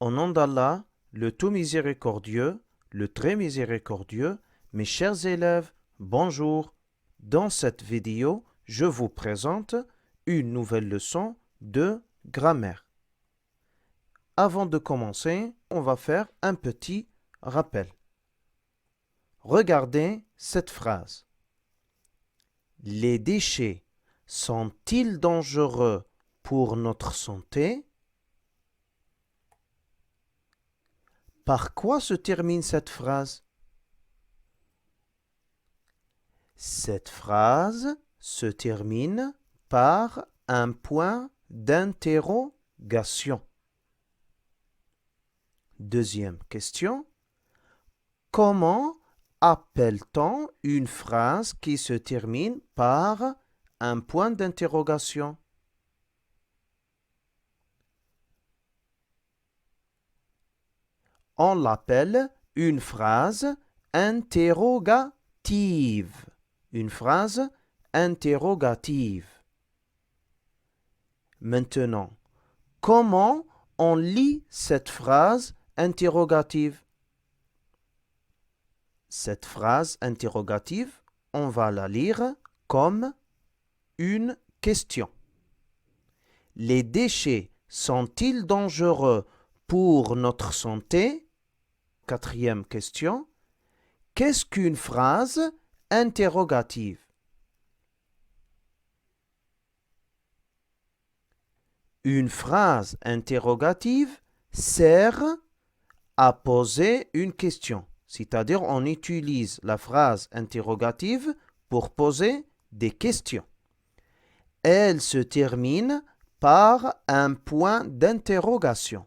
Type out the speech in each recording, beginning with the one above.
Au nom d'Allah, le tout miséricordieux, le très miséricordieux, mes chers élèves, bonjour. Dans cette vidéo, je vous présente une nouvelle leçon de grammaire. Avant de commencer, on va faire un petit rappel. Regardez cette phrase. Les déchets sont-ils dangereux pour notre santé? Par quoi se termine cette phrase? Cette phrase se termine par un point d'interrogation. Deuxième question. Comment appelle-t-on une phrase qui se termine par un point d'interrogation? On l'appelle une phrase interrogative. Une phrase interrogative. Maintenant, comment on lit cette phrase interrogative? Cette phrase interrogative, on va la lire comme une question. Les déchets sont-ils dangereux pour notre santé? Quatrième question. Qu'est-ce qu'une phrase interrogative? Une phrase interrogative sert à poser une question. C'est-à-dire, on utilise la phrase interrogative pour poser des questions. Elle se termine par un point d'interrogation.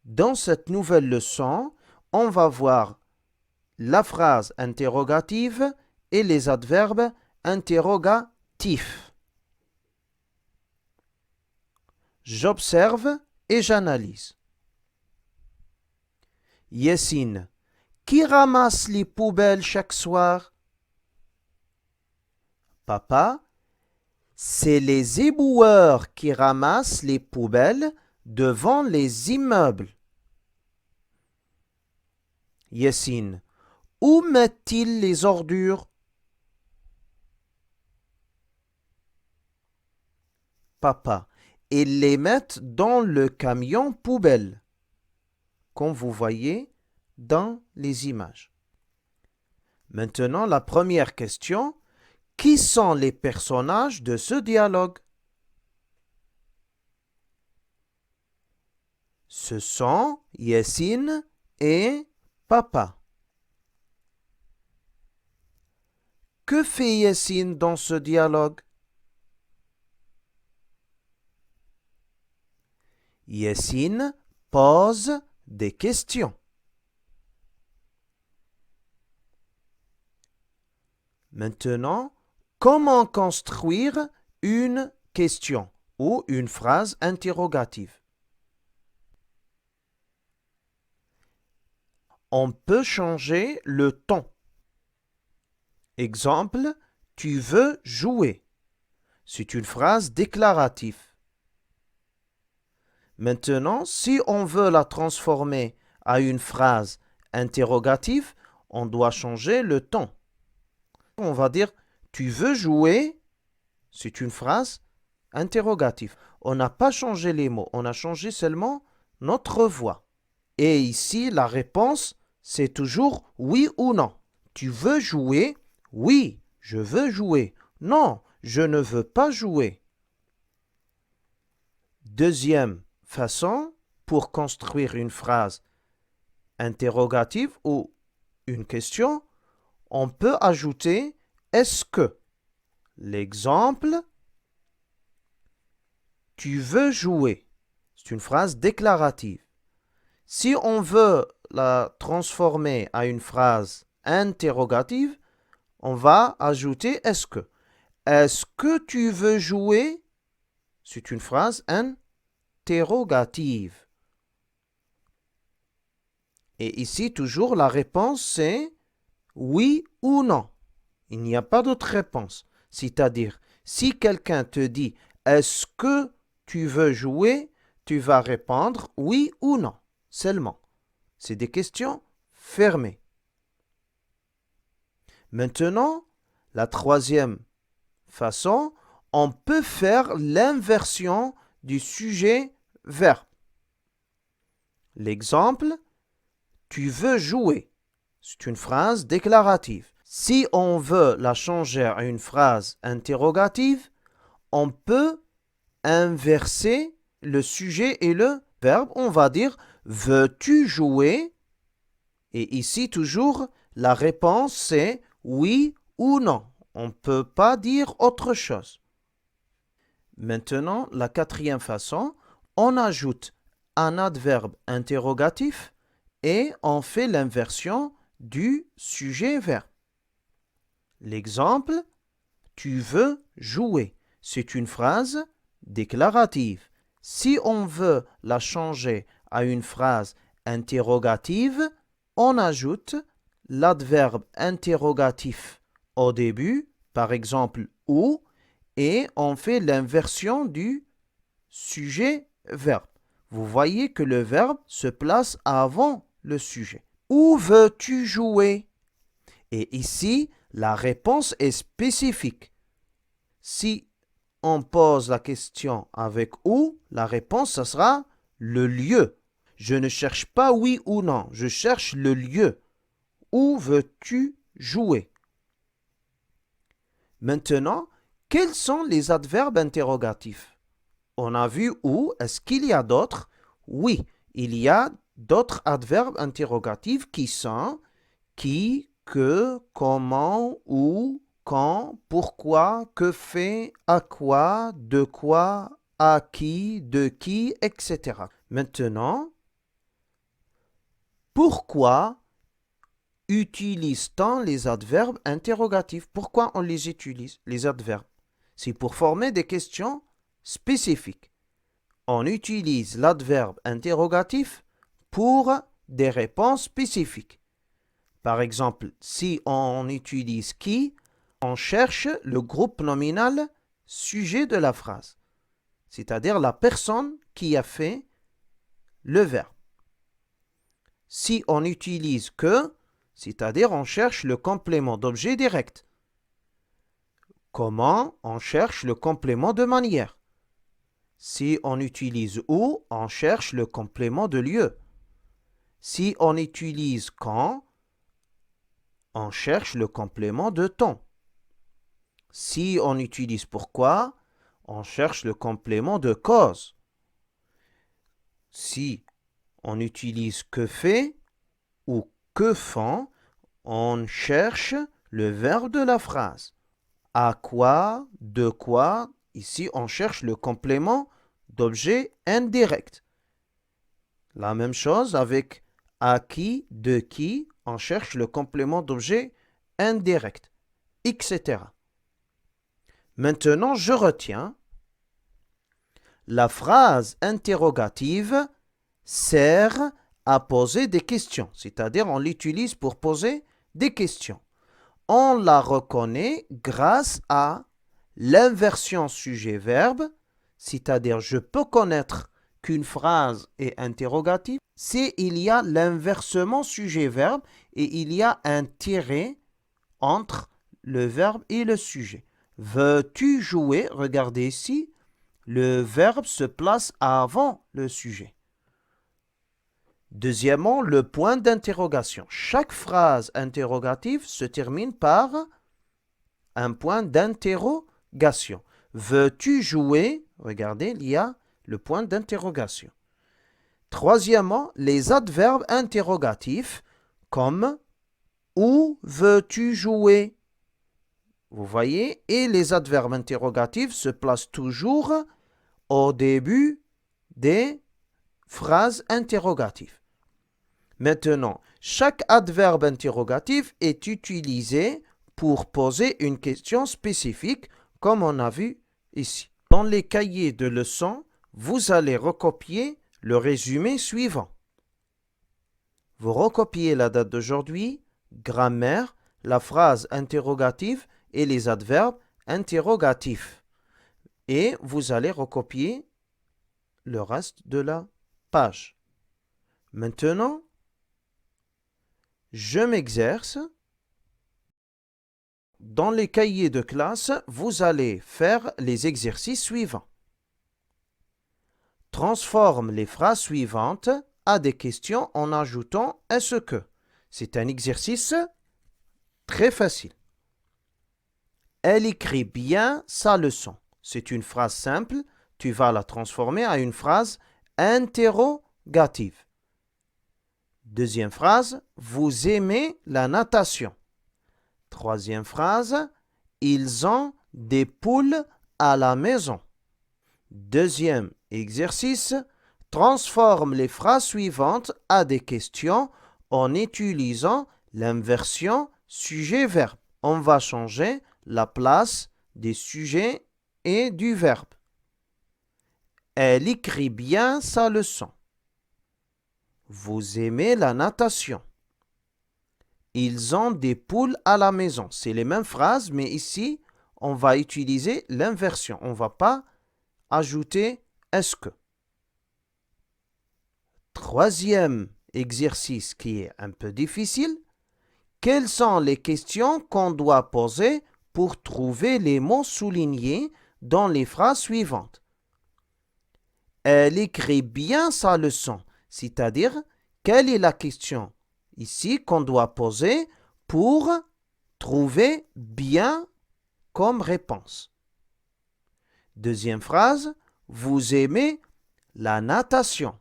Dans cette nouvelle leçon, on va voir la phrase interrogative et les adverbes interrogatifs. J'observe et j'analyse. Yessine, qui ramasse les poubelles chaque soir? Papa, c'est les éboueurs qui ramassent les poubelles devant les immeubles. Yessine, où mettent-ils les ordures? Papa, ils les mettent dans le camion poubelle, comme vous voyez dans les images. Maintenant, la première question. Qui sont les personnages de ce dialogue? Ce sont Yessine et Papa. Que fait Yessine dans ce dialogue? Yessine pose des questions. Maintenant, comment construire une question ou une phrase interrogative? On peut changer le ton. Exemple, tu veux jouer. C'est une phrase déclarative. Maintenant, si on veut la transformer à une phrase interrogative, on doit changer le ton. On va dire tu veux jouer, c'est une phrase interrogative. On n'a pas changé les mots, on a changé seulement notre voix. Et ici, la réponse, c'est toujours oui ou non. Tu veux jouer? Oui, je veux jouer. Non, je ne veux pas jouer. Deuxième façon pour construire une phrase interrogative ou une question, on peut ajouter est-ce que. L'exemple, tu veux jouer. C'est une phrase déclarative. Si on veut la transformer à une phrase interrogative, on va ajouter est-ce que. Est-ce que tu veux jouer? C'est une phrase interrogative. Et ici, toujours, la réponse, c'est oui ou non. Il n'y a pas d'autre réponse. C'est-à-dire, si quelqu'un te dit « Est-ce que tu veux jouer ?» tu vas répondre oui ou non, seulement. C'est des questions fermées. Maintenant, la troisième façon, on peut faire l'inversion du sujet-verbe. L'exemple, tu veux jouer. C'est une phrase déclarative. Si on veut la changer à une phrase interrogative, on peut inverser le sujet et le verbe. On va dire veux-tu jouer? Et ici, toujours, la réponse c'est oui ou non. On ne peut pas dire autre chose. Maintenant, la quatrième façon, on ajoute un adverbe interrogatif et on fait l'inversion du sujet-verbe. L'exemple, tu veux jouer. C'est une phrase déclarative. Si on veut la changer à une phrase interrogative, on ajoute l'adverbe interrogatif au début, par exemple où, et on fait l'inversion du sujet-verbe. Vous voyez que le verbe se place avant le sujet. Où veux-tu jouer? Et ici, la réponse est spécifique. Si on pose la question avec où, la réponse, ce sera le lieu. Je ne cherche pas oui ou non, je cherche le lieu. Où veux-tu jouer? Maintenant, quels sont les adverbes interrogatifs? On a vu où. Est-ce qu'il y a d'autres? Oui, il y a d'autres adverbes interrogatifs qui sont qui, que, comment, où, quand, pourquoi, que fait, à quoi, de quoi, à qui, de qui, etc. Maintenant, pourquoi utilise-t-on les adverbes interrogatifs? Pourquoi on les utilise, les adverbes? C'est pour former des questions spécifiques. On utilise l'adverbe interrogatif pour des réponses spécifiques. Par exemple, si on utilise qui, on cherche le groupe nominal sujet de la phrase, c'est-à-dire la personne qui a fait le verbe. Si on utilise que, c'est-à-dire on cherche le complément d'objet direct. Comment, on cherche le complément de manière. Si on utilise où, on cherche le complément de lieu. Si on utilise quand, on cherche le complément de temps. Si on utilise pourquoi, on cherche le complément de cause. Si on utilise que fait ou que font, on cherche le verbe de la phrase. À quoi, de quoi, ici on cherche le complément d'objet indirect. La même chose avec à qui, de qui, on cherche le complément d'objet indirect, etc. Maintenant, je retiens. La phrase interrogative sert à poser des questions, c'est-à-dire on l'utilise pour poser des questions. On la reconnaît grâce à l'inversion sujet-verbe, c'est-à-dire je peux connaître qu'une phrase est interrogative si il y a l'inversement sujet-verbe et il y a un tiret entre le verbe et le sujet. Veux-tu jouer? Regardez ici, le verbe se place avant le sujet. Deuxièmement, le point d'interrogation. Chaque phrase interrogative se termine par un point d'interrogation. Veux-tu jouer? Regardez, il y a le point d'interrogation. Troisièmement, les adverbes interrogatifs comme où veux-tu jouer? Vous voyez, et les adverbes interrogatifs se placent toujours au début des phrases interrogatives. Maintenant, chaque adverbe interrogatif est utilisé pour poser une question spécifique, comme on a vu ici. Dans les cahiers de leçons, vous allez recopier le résumé suivant. Vous recopiez la date d'aujourd'hui, grammaire, la phrase interrogative et les adverbes interrogatifs. Et vous allez recopier le reste de la page. Maintenant, je m'exerce. Dans les cahiers de classe, vous allez faire les exercices suivants. Transforme les phrases suivantes à des questions en ajoutant « est-ce que ». C'est un exercice très facile. Elle écrit bien sa leçon. C'est une phrase simple. Tu vas la transformer à une phrase interrogative. Deuxième phrase, vous aimez la natation. Troisième phrase, ils ont des poules à la maison. Deuxième exercice, transforme les phrases suivantes à des questions en utilisant l'inversion sujet-verbe. On va changer la place des sujets et du verbe. Elle écrit bien sa leçon. Vous aimez la natation. Ils ont des poules à la maison. C'est les mêmes phrases, mais ici, on va utiliser l'inversion. On ne va pas ajouter « est-ce que ». Troisième exercice qui est un peu difficile. Quelles sont les questions qu'on doit poser pour trouver les mots soulignés dans les phrases suivantes? Elle écrit bien sa leçon, c'est-à-dire, quelle est la question ici qu'on doit poser pour trouver bien comme réponse? Deuxième phrase, vous aimez la natation.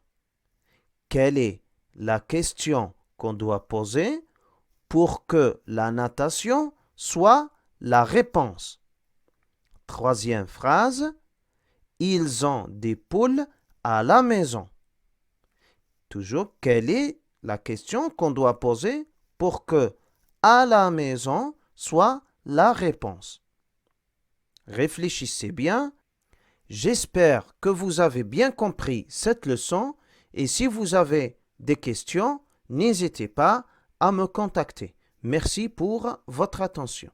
Quelle est la question qu'on doit poser pour que la natation soit la réponse? Troisième phrase, ils ont des poules à la maison. Toujours, quelle est la question qu'on doit poser pour que à la maison soit la réponse? Réfléchissez bien. J'espère que vous avez bien compris cette leçon et si vous avez des questions, n'hésitez pas à me contacter. Merci pour votre attention.